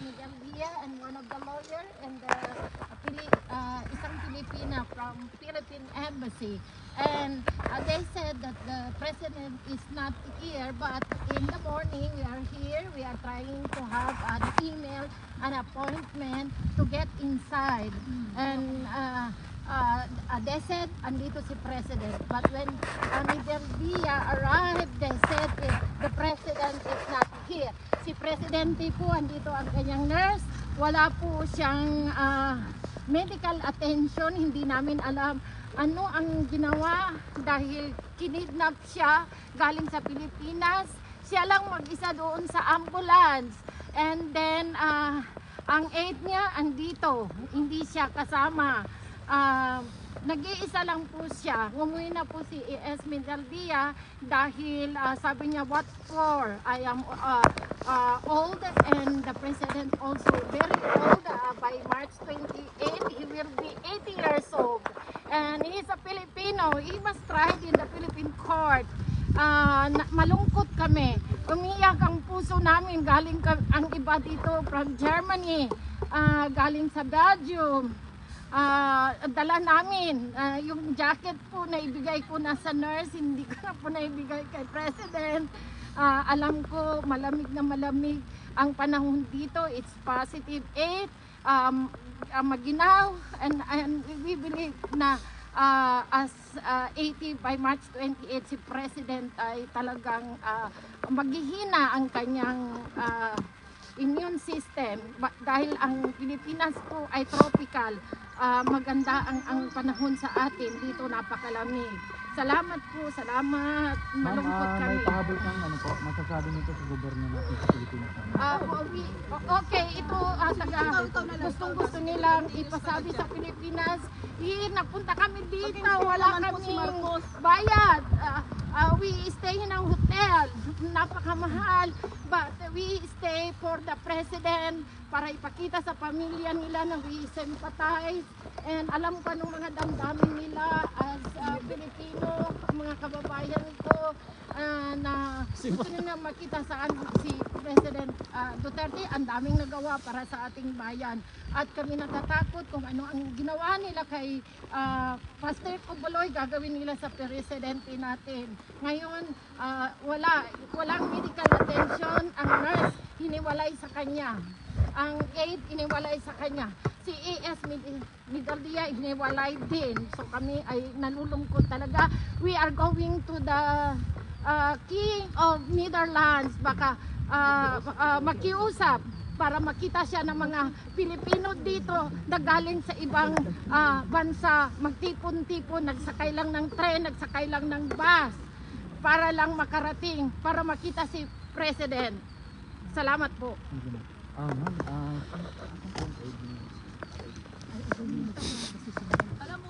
Miguel Dia and one of the lawyer and isang Filipina from Philippine Embassy. And they said that the president is not here, but in the morning we are here. We are trying to have an email, an appointment to get inside. And they said andito si president. But when Miguel Dia arrived, they said the president is not here. Si presidente po andito ang kanyang nurse. Wala po siyang medical attention. Hindi namin alam ano ang ginawa dahil kinidnap siya galing sa Pilipinas. Siya lang mag-isa doon sa ambulance. And then ang aide niya andito, hindi siya kasama. Nag-iisa lang po siya. Umuwi na po si E.S. Miguel Dia dahil sabi niya, what for? I am old and the president also very old. By March 28, he will be 80 years old. And he is a Filipino. He was tried in the Philippine court. Malungkot kami. Umiyak ang puso namin. Galing ang iba dito from Germany. Galing sa Belgium. Dala namin yung jacket po na ibigay ko na sa nurse, hindi ko na po na ibigay kay president. Alam ko malamig na malamig ang panahon dito. It's positive 8 maginaw and we believe na as 80 by March 28 si president ay talagang maghihina ang kanyang immune system dahil ang Pilipinas po ay tropical. Maganda ang panahon sa atin dito, napakalamig. Salamat po, salamat. Malungkot kami. May pahabol kang ano po, masasabi nito sa gobyerno natin sa Pilipinas. Okay, ito gustong gusto nilang ipasabi sa Pilipinas. Nagpunta kami dito, wala kami bayad. We stay in a hotel, napakamahal, but we stay for the president para ipakita sa pamilya nila na we sympathize and alam ko anong mga damdamin nila as Pilipino, mga kababayan ko na gusto nila makita saan si President Duterte. Ang daming nagawa para sa ating bayan at kami natatakot kung ano ang ginawa nila kay Pastor Pugoloy, gagawin nila sa presidente natin. Ngayon walang medical attention. Ang nurse hiniwalay sa kanya, ang aide hiniwalay sa kanya, si E.S. Miguel Dia hiniwalay din. So kami ay nalulungkot talaga. We are going to the King of Netherlands, baka makiusap para makita siya ng mga Pilipino dito na galing sa ibang bansa, magtipon-tipon, nagsakay lang ng tren, nagsakay lang ng bus para lang makarating, para makita si President. Salamat po. Alam mo,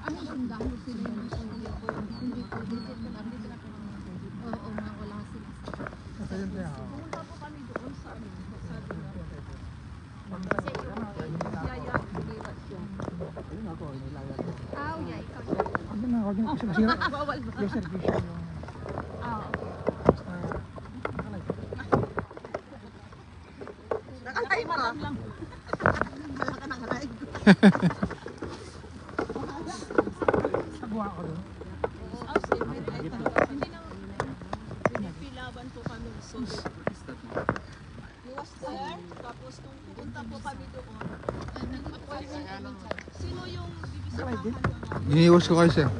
ano ang dami sila hindi po dito na oo, wala sila. Pumunta po kami doon sa Yaya, liwat siya. Ayun ako, nilayat. Yeah, ikaw. Ano na, huwag niyo kasi Bawal ba? yung servisyo yung Nakalive ka? Wala ka nakalive. sagwa ko doon. Hindi na pinipilaban po kami. So, he was there. Tapos nung pupunta po kami doon, sino yung Giniwas ko kayo sir.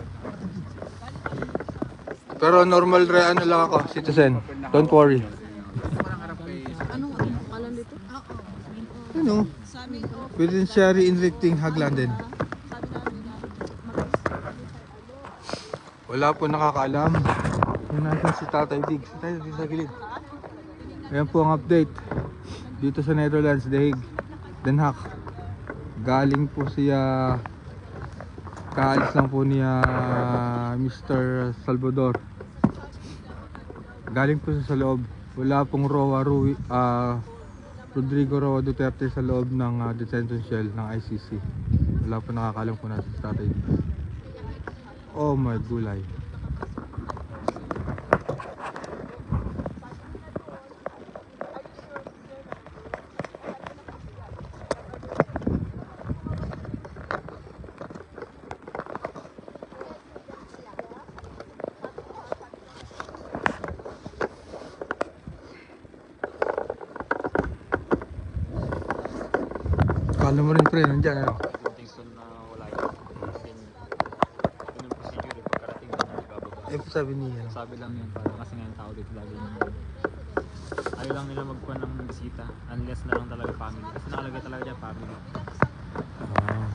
Pero normal ano lang ako, citizen. Don't worry. anong kalan dito? Ano? Sa amin, Penitentiary in Richting, Haglanden. sabi namin na Wala po nakakaalam. Yung nasa si Tatay Diggs. Si Tatay Diggs sa gilid. Ayan po ang update. Dito sa Netherlands, The Hague, Den Haag. Galing po siya, kaalis lang po niya Mr. Salvador. Galing po siya sa loob. Wala pong Rodrigo Roa Duterte sa loob ng detention shell ng ICC. Wala po nakakaalam po natin sa Tatay Diggs. Oh my gulay. Kala mo rin pre, nandyan ano? Kingston na wala yun. Kasi yun yung procedure, pagkarating na nagbababa. Eh, sabi niya. Ano? Sabi lang yun, para kasi nga yung tao dito lagi yung ayaw lang nila magkuhan ng bisita unless na lang talaga family. Kasi nakalagay talaga dyan family. Ah.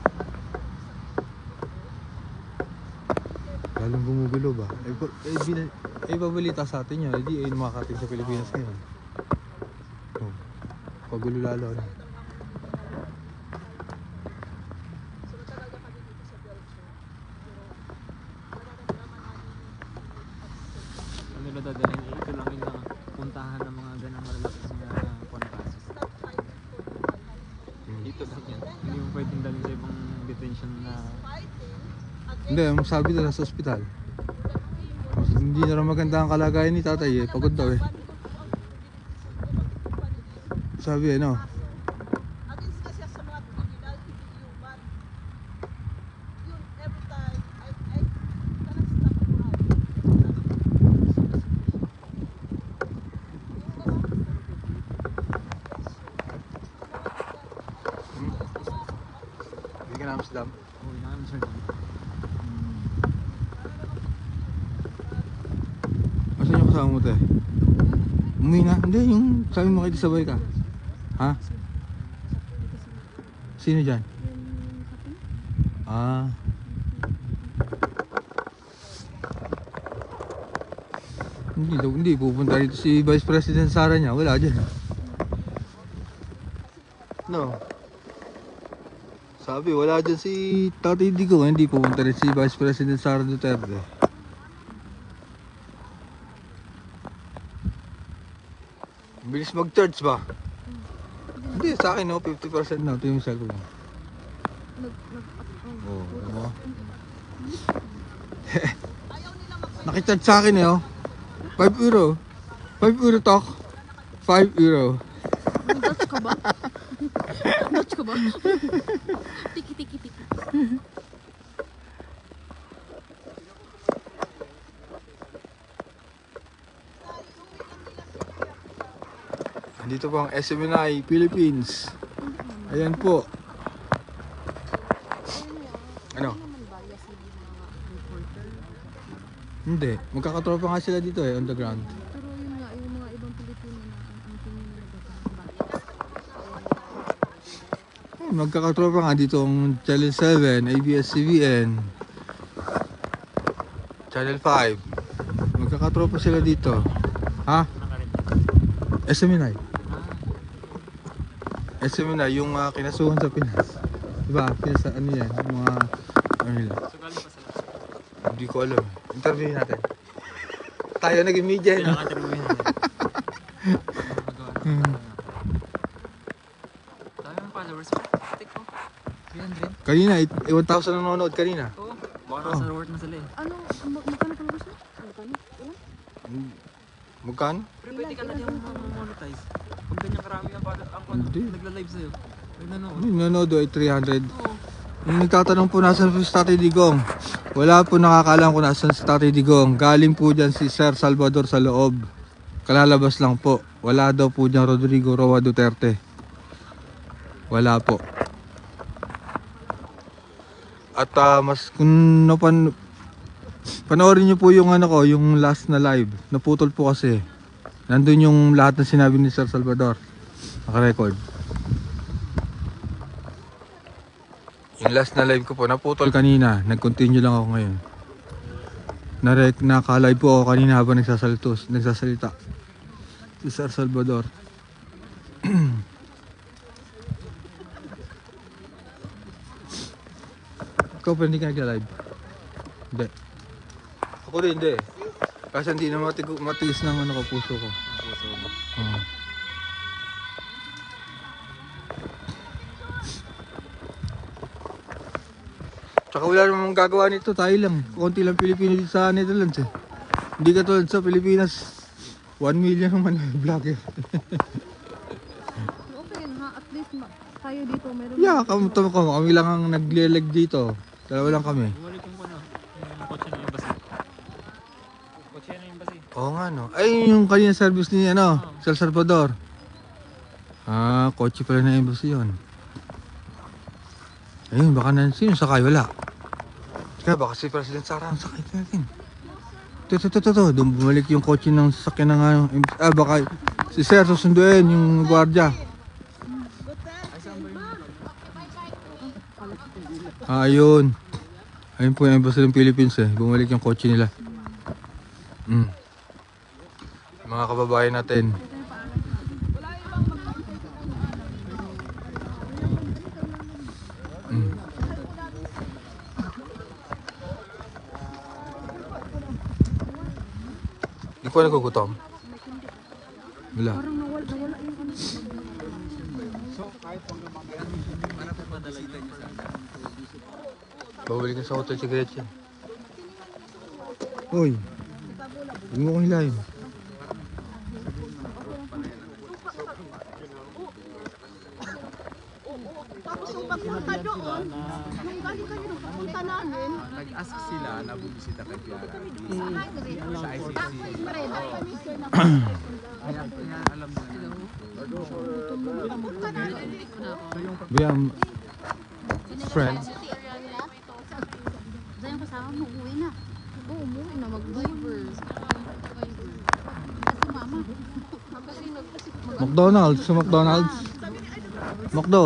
Lalong gumugulo ba? Pabalita sa atin yun, hindi ay makakating sa Pilipinas ngayon. Oh. Pagulo lalo na. So talaga kami dito sa Belgium. Pero Ano nila dadalhin, ito lang yung puntahan ng mga ganang malalakas na contracts. Dito lang yan. Hindi mo pwedeng dalhin sa ibang detention na Hindi, ang sabi nila sa ospital. Hindi na rin maganda ang kalagayan ni tatay eh. Pagod daw eh. Sabi ano, against kasi sa mga criminal, hindi human. Yun, every time, I cannot stop hindi ka na Amsterdam. oh, yun ang sir. Asan yung kasama mo tayo? Umuwi na? Hindi, yung sabi mo kayo sabay ka. Ha? Sino dyan? Ah. Hindi pupunta dito si Vice President Sara niya, wala dyan. No. Sabi, wala dyan si Tatay Digo, hindi pupunta rin si Vice President Sara Duterte. Bilis mag-charge ba? Hindi, sa akin no, 50% na. Ito yung cellphone mo. Oo, ano? Nakicharge sa akin eh oh. 5 euro. 5 euro talk. 5 euro. Dutch ka ba? Dutch ka ba? Tiki tiki tiki. Andito po ang SMNI Philippines. Ayan po. Ano? Hindi. Magkakatropa nga sila dito eh, on the ground. Pero yun nga, yung mga ibang Pilipino na ang tingin nila ba? Magkakatropa nga dito ang Channel 7, ABS-CBN, Channel 5. Magkakatropa sila dito. Ha? SMNI. SMNI, yung kinasuhan sa Pinas. Diba? Pinas, ano yan? Yung mga, ano nila? So galing pa sila. Hindi ko alam. Interviewin natin. Tayo naging media. No? Kailangan tinawin natin. Dami ng followers. Tik ko. 300. Kanina, 1,000 nanonood kanina. Oo. Baka nasa worth na sila eh. Ano? Magkano ka lang siya? Magkano? Ilan? Magkano? Pero pwede ka lang yung monetize. Pag ganyan karami ang Hindi. nagla-live sa'yo. Pwede nanood. Nanonood ay 300. Oo. Yung nagtatanong po nasan po si Tatay Digong. Wala po nakakaalam kung nasan si Tatay Digong. Galing po dyan si Sir Salvador sa loob. Kalalabas lang po. Wala daw po dyan Rodrigo Roa Duterte. Wala po. At mas kung panoorin nyo po yung ano ko, yung last na live. Naputol po kasi. Nandun yung lahat ng sinabi ni Sir Salvador. Naka-record. Yung last na live ko po, naputol kanina. Nag-continue lang ako ngayon. Naka-live po ako kanina habang nagsasalita. Si Sir Salvador. Ikaw pa hindi ka nagla-live? Hindi. Ako rin hindi. Kasi hindi na matiis ng ano ko, puso ko. Puso mo. Oo. Tsaka wala namang gagawa nito, tayo lang. Konti lang Pilipino dito sa Netherlands eh. Hindi katulad sa Pilipinas, 1 million naman vlogger. Okay na, at least tayo dito meron. Yeah, kami lang ang nagleleg dito. Dalawa lang kami. Bumalik yung ano, yung kotse na yung basi. Kotse na yung basi. Oo nga no. Ay, yung kanina service ni ano, Sir Salvador. Ah, kotse pala na embassy yun. Ayun, baka na sino sakay, wala. Kaya baka si President Sara ang sakay natin. Ito. Doon bumalik yung kotse ng sasakyan ng ano. Baka si Sir susunduin yung gwardiya. Ayun. Ayun po yung Embassy ng Philippines eh. Bumalik yung kotse nila. Mga kababayan natin. Hindi ko nagugutom. Wala. Babalik na sa hotel si Gretchen. Uy. Huwag mo kong hilahin. Tapos yung pagpunta doon, nung galing kayo nung pagpunta namin, Nag-ask sila na bumisita kay Piara. Sa ICC. Kaya alam mo na. Biam. Friend. Diyan kasama mo, uwi na. Oo, umuwi na, mag-Viber. Kasi mama. Kasi McDonald's. Sa McDonald's. McDo.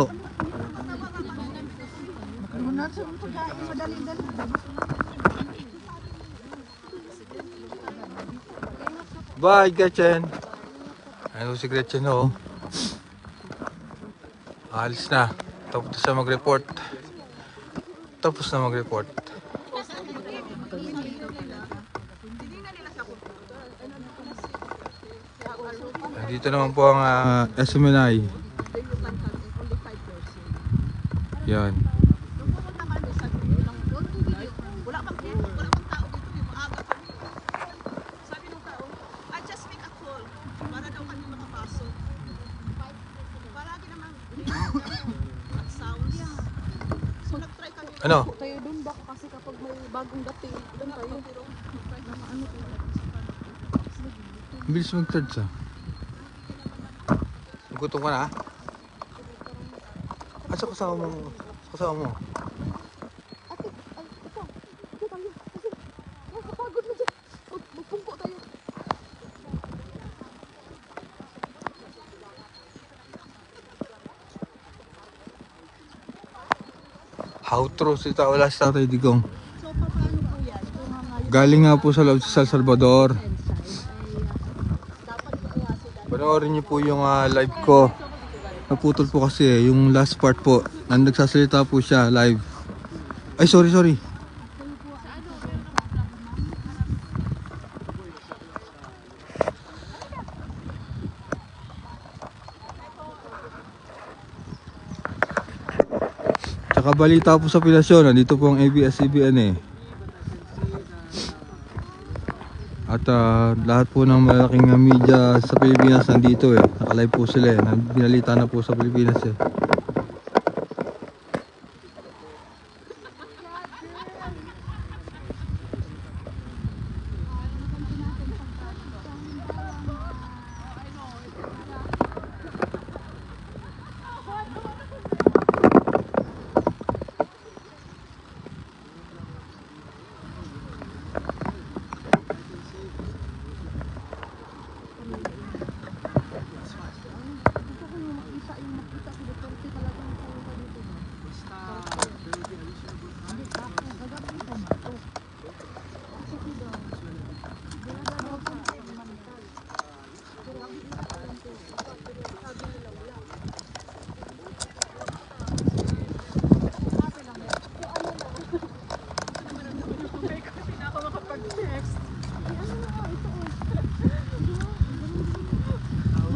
Bye, Gretchen. Ano si Gretchen, oh. Alis na. Tapos na siya mag-report. Dito naman po ang SMNI. Yan. pumunta kami, sabi ko lang, wala pang tao dito, yung maaga kami. Sabi ng tao, I just make a call para daw kami makapasok. Palagi naman, sounds. So nag-try kami. Ano? tayo dun baka kasi kapag may bagong dating, dun tayo. Ang bilis mag-charge ah. Gutom ka na? Sa kasama mo. Ate, ay, ito. Ito tayo. Kasi, nakapagod na dyan. Magpungko tayo. How true si Wala si Tatay Digong. So paano po yan? Kung mga Galing nga po sa loob sa San Salvador. dapat po kaya sila. Panoorin niyo po yung live ko. Naputol po kasi yung last part po. Nagsasalita po siya live. Ay, sorry. Tsaka balita po sa Pilasyon. Nandito po ang ABS-CBN eh. At lahat po ng malaking media sa Pilipinas nandito eh. Nakalive po sila eh. Binalita na po sa Pilipinas eh.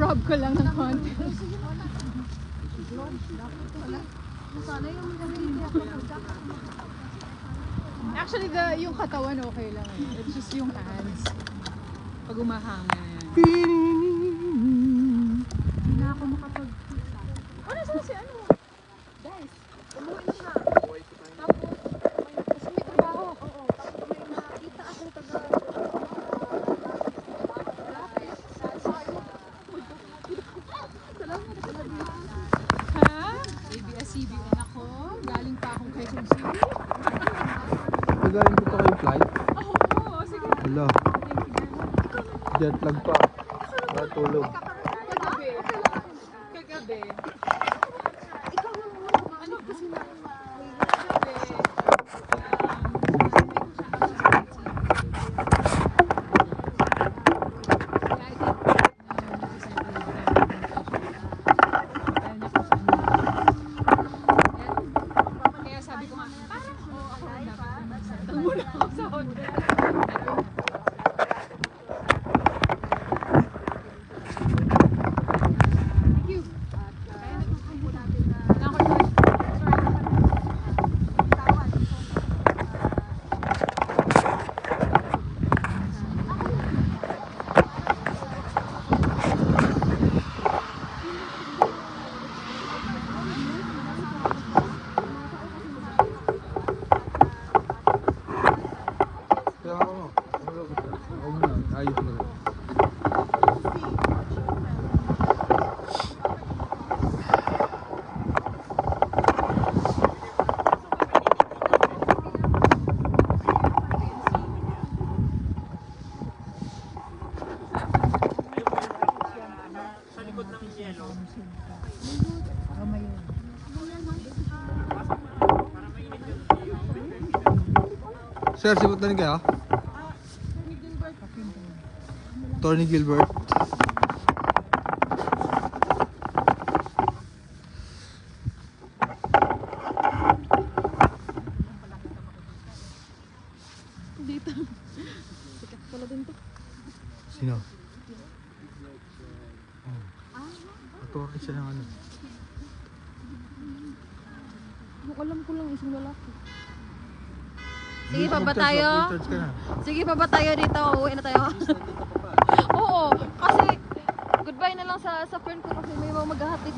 Rob ko lang ng konti. Actually, yung katawan okay lang eh. It's just yung hands. Pag umahangin. Hindi na ako makapag... Oh, nasa si ano? Guys, umuwi na siya. Tapos, kasi may trabaho. Oo, tapos may nakita ako taga... Ha? ABS-CBN ako. Galing pa akong jet lag pa. Matulog. Kagabi. Kagabi. Ikaw yung ano kasi na kagabi. Kaya sabi ko nga, parang ako rin dapat magsasal muna ako sa hotel. Kaya ako no. Ako muna. Ayos na rin. Sa likod ng yellow. Sir, sibot na rin kayo? Tony Gilbert. Dito. Sikat pala din to. Sino? Oh. Attorney siya ng ano. Yung alam ko lang isang lalaki. Sige pa ba tayo? Mag-charge ka na. Sige pa ba tayo dito? Uuwi na tayo? Oo, kasi goodbye na lang sa friend ko kasi may mga maghahatid.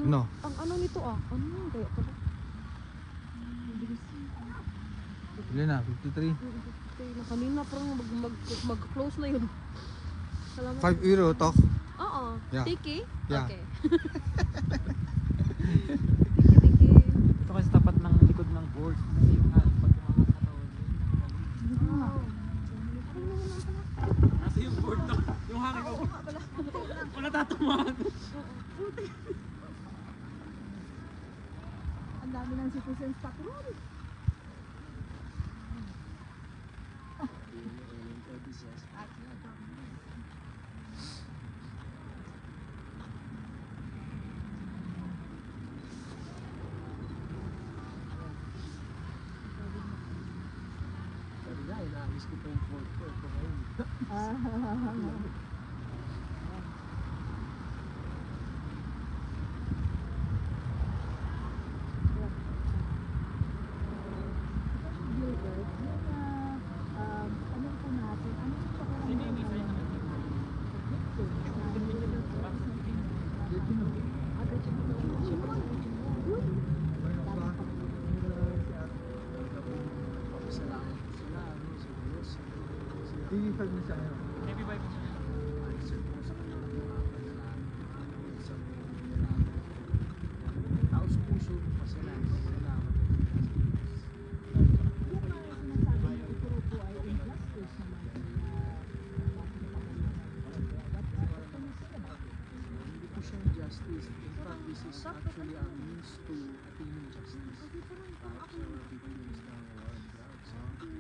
No. Ang ano nito ano yun kaya pala? Ilan na? 53? Okay, na kanina parang mag-close na yun. Salamat. 5 euro, talk. Oo. Yeah. Tiki? Yeah. Okay. Ito kasi tapat ng likod ng board. Kasi yung pag tumakas sa tawag. Nasa yung board to. Yung hangin ko. Wala tatamaan. Ang dami ng citizens patrol. TV5 na siya ngayon. Maybe by justice. In fact, this is actually a means to attaining justice. Right? So, victims ng war and drugs. Second,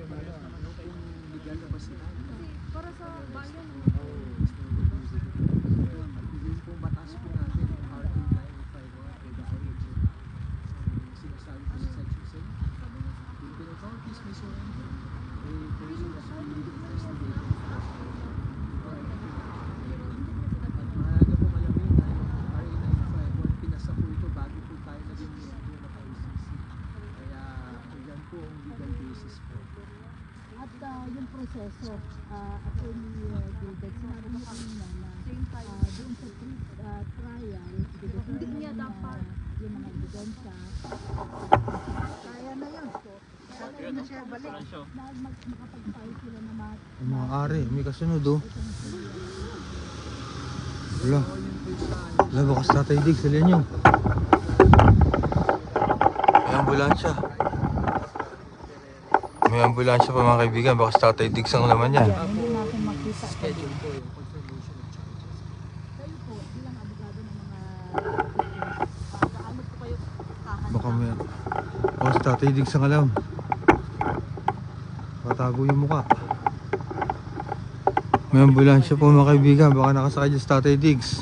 meron naman kung legal na ba sila. Para sa bayan. Yung pong batas po natin, RA 951 for the origin. Sinasabi po sa section 7, Philippine authorities may surrender a person that is being investigated. At mahalaga po malamin na yung RA 951, pinasa po ito bago po tayo naging miyembro ng ICC. Kaya yan po ang legal basis po. At yung proseso, attorney David, sinabi mo kanina na doon sa trial, Hindi niya dapat. yung mga ebidensya, kaya na yun. So, kaya na siya balik. Na makapag-file sila na Ang mga ari, may kasunod oh. Wala. Wala, bakas Tatay Diggs, sila nyo. May ambulansya. May ambulansya pa mga kaibigan, bakas Tatay Diggs ang laman yan. hindi natin makita. Schedule po yung confirmation of charges. Kayo po, bilang abogado ng mga Ano po kayo tahan? Baka may... Bakas Tatay Diggs ang alam. Patago yung mukha. May ambulansya po mga kaibigan, baka nakasakay dyan sa Tatay Diggs.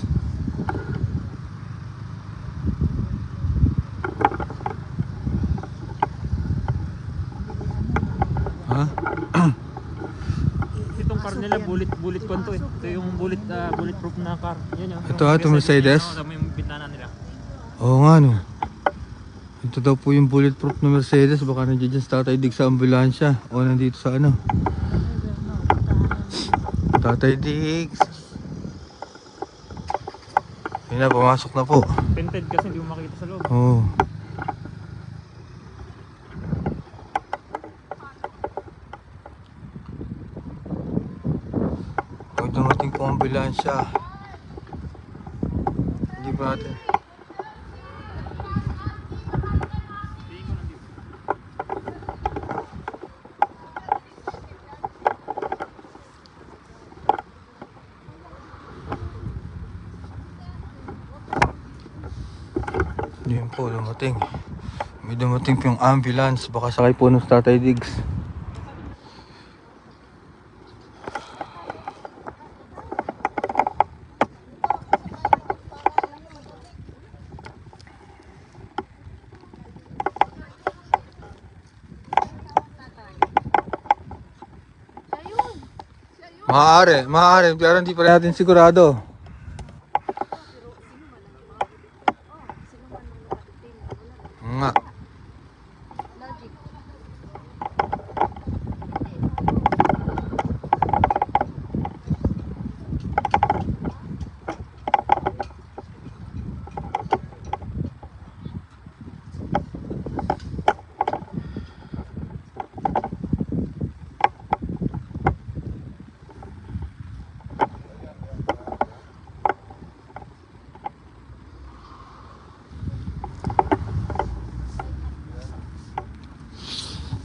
Ha? Itong car nila bullet kon to eh. Ito yung bulletproof na car. Yan yung. Ito, ito Mercedes? May bintana nila. Oo nga no. Ito daw po yung bulletproof na Mercedes. Baka nandiyan dyan sa Tatay Diggs sa ambulansya. O nandito sa ano. Tatay Diggs. Yun na, pumasok na po. Tinted kasi hindi mo makita sa loob. Oo. Pag dumating po ang ambulansya, hindi pa natin. Yun po, dumating. May dumating po yung ambulance. Baka sakay po ng Tatay Diggs. Maaari, pero hindi pa natin sigurado. Nga.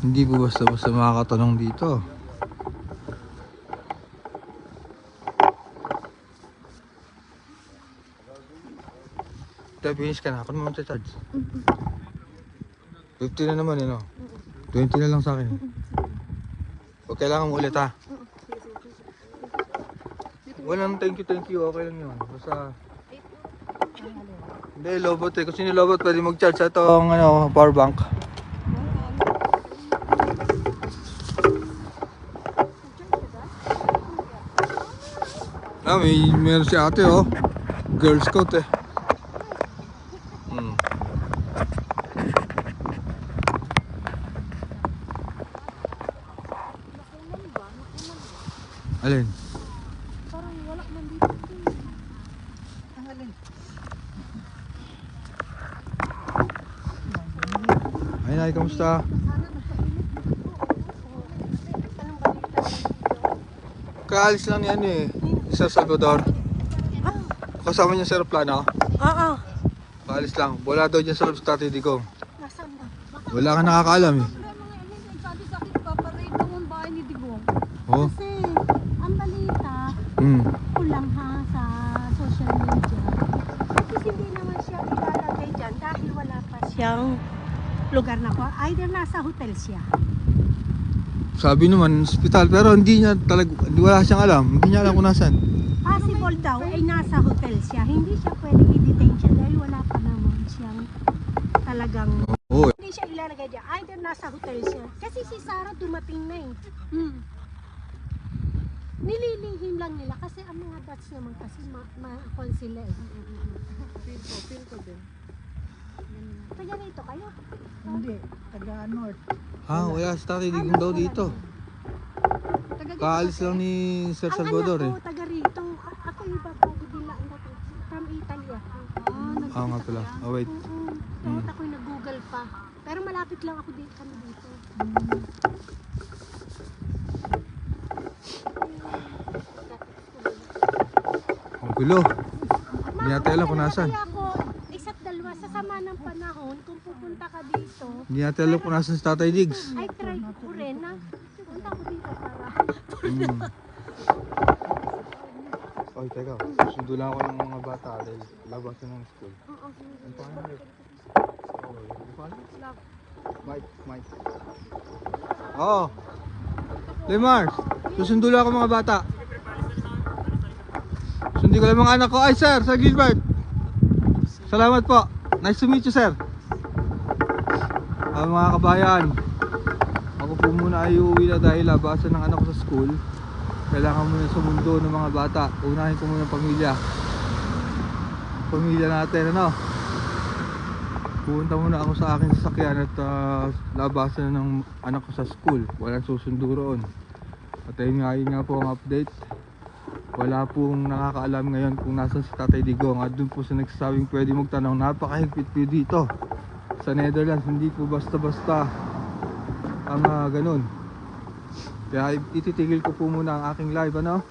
Hindi po basta-basta makakatanong dito. Finish ka na. Ako naman charge. 50 na naman no? 20 na lang sa akin. Huwag kailangan mo ulit ha. Walang thank you. Okay lang yun. Basta... Hindi, lobot eh. Kung sino lobot, pwede mag-charge sa itong power bank. Meron si ate oh. Girl Scout eh. Alin? Parang wala man dito. Ay, Nay, kamusta? Kaalis lang yan eh. Sa Salvador. Kasama niya sa aeroplano. Oo. Kaalis lang. Wala daw dyan sa loob sa Tatay Digong. Nasaan ba? Wala ka nakakaalam eh. Sabi sa akin, paparade daw ang bahay ni Digong. Oh. Kasi, ang balita, lugar na ko. Either nasa hotel siya. Sabi naman, hospital, pero hindi niya talaga, wala siyang alam. Hindi niya alam kung nasan. Possible daw ay nasa hotel siya. Hindi siya pwedeng i-detain siya dahil wala pa naman siyang talagang... Oo. Hindi siya ilalagay dyan. Either nasa hotel siya. Kasi si Sarah dumating na eh. Nililihim lang nila kasi ang mga Dutch naman kasi ma-akon sila eh. Feel ko din. Taga rito kayo? Hindi, taga-north. Ha, wala si Tatay Digong daw dito. Kaalis lang ni Sir Salvador Ang eh. anak ko taga rito. Ako iba pa dila from Italy ako. Ah, nga pala. Oh, wait. Pumunta ko nag-google pa. Pero malapit lang ako dito kami dito. Ang gulo. Hindi natin alam kung nasan. Kaya ako, isa't dalawa sa sama ng panahon, kung pupunta ka dito, Hindi natin alam kung nasan si Tatay Diggs. ay try ko rin na punta ko dito para Oy, teka. Sundo lang ako ng mga bata dahil labas na ng school. Ano pa nga ulit? Mike. Oo. Lemars, susundo lang ako mga bata. Sundi ko lang mga anak ko. Ay, Sir Gilbert. Salamat po. Nice to meet you, sir. Mga kabayan, ako po muna ay uuwi na dahil labasan ng anak ko sa school. Kailangan muna sa mundo ng mga bata. Unahin ko muna ang pamilya. Pamilya natin, ano? Pupunta muna ako sa aking sasakyan at labasan ng anak ko sa school. Walang susundo roon. At ayun nga po ang update. Wala pong nakakaalam ngayon kung nasan si Tatay Digong. At dun po sa nagsasabing pwede magtanong, napakahigpit po dito sa Netherlands. Hindi po basta-basta ang ganun. Kaya ititigil ko po muna ang aking live, ano?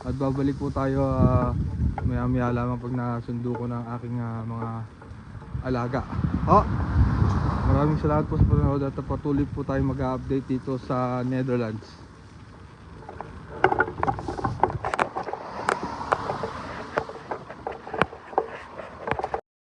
At babalik po tayo maya-maya lamang pag nasundo ko ng aking mga alaga. Maraming salamat po sa panonood at patuloy po tayo mag-update dito sa Netherlands.